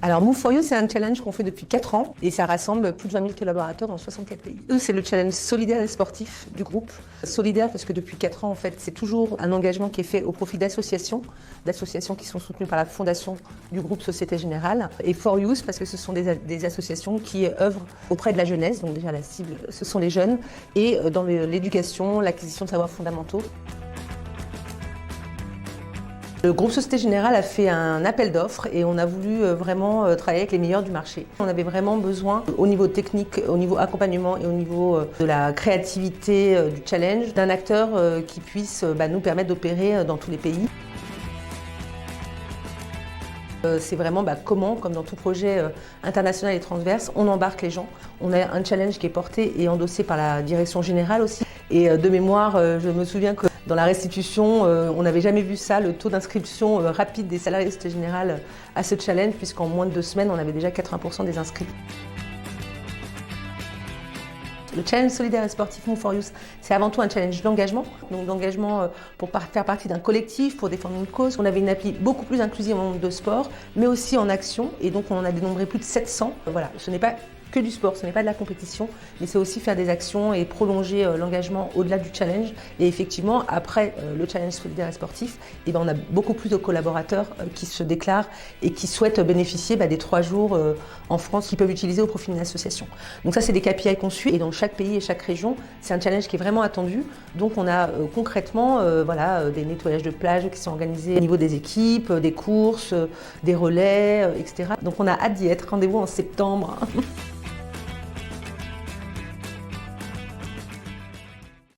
Alors Move for You, c'est un challenge qu'on fait depuis 4 ans et ça rassemble plus de 20 000 collaborateurs dans 64 pays. C'est le challenge solidaire et sportif du groupe. Solidaire parce que depuis 4 ans, en fait, c'est toujours un engagement qui est fait au profit d'associations qui sont soutenues par la fondation du groupe Société Générale. Et For Youth parce que ce sont des associations qui œuvrent auprès de la jeunesse, donc déjà la cible, ce sont les jeunes, et dans l'éducation, l'acquisition de savoirs fondamentaux. Le groupe Société Générale a fait un appel d'offres et on a voulu vraiment travailler avec les meilleurs du marché. On avait vraiment besoin, au niveau technique, au niveau accompagnement et au niveau de la créativité du challenge, d'un acteur qui puisse nous permettre d'opérer dans tous les pays. C'est vraiment comment, comme dans tout projet international et transverse, on embarque les gens. On a un challenge qui est porté et endossé par la direction générale aussi. Et de mémoire, je me souviens que dans la restitution, on n'avait jamais vu ça, le taux d'inscription rapide des salariés de Société Générale à ce challenge, puisqu'en moins de 2 semaines, on avait déjà 80% des inscrits. Le challenge solidaire et sportif Move for Youth, c'est avant tout un challenge d'engagement. Donc d'engagement pour faire partie d'un collectif, pour défendre une cause. On avait une appli beaucoup plus inclusive en monde de sport, mais aussi en action. Et donc on a dénombré plus de 700. Voilà, ce n'est pas que du sport, ce n'est pas de la compétition, mais c'est aussi faire des actions et prolonger l'engagement au-delà du challenge. Et effectivement, après le challenge solidaire et sportif, on a beaucoup plus de collaborateurs qui se déclarent et qui souhaitent bénéficier des 3 jours en France qu'ils peuvent utiliser au profit d'une association. Donc ça, c'est des KPI qu'on suit et dans chaque pays et chaque région, c'est un challenge qui est vraiment attendu. Donc on a concrètement des nettoyages de plages qui sont organisés au niveau des équipes, des courses, des relais, etc. Donc on a hâte d'y être. Rendez-vous en septembre.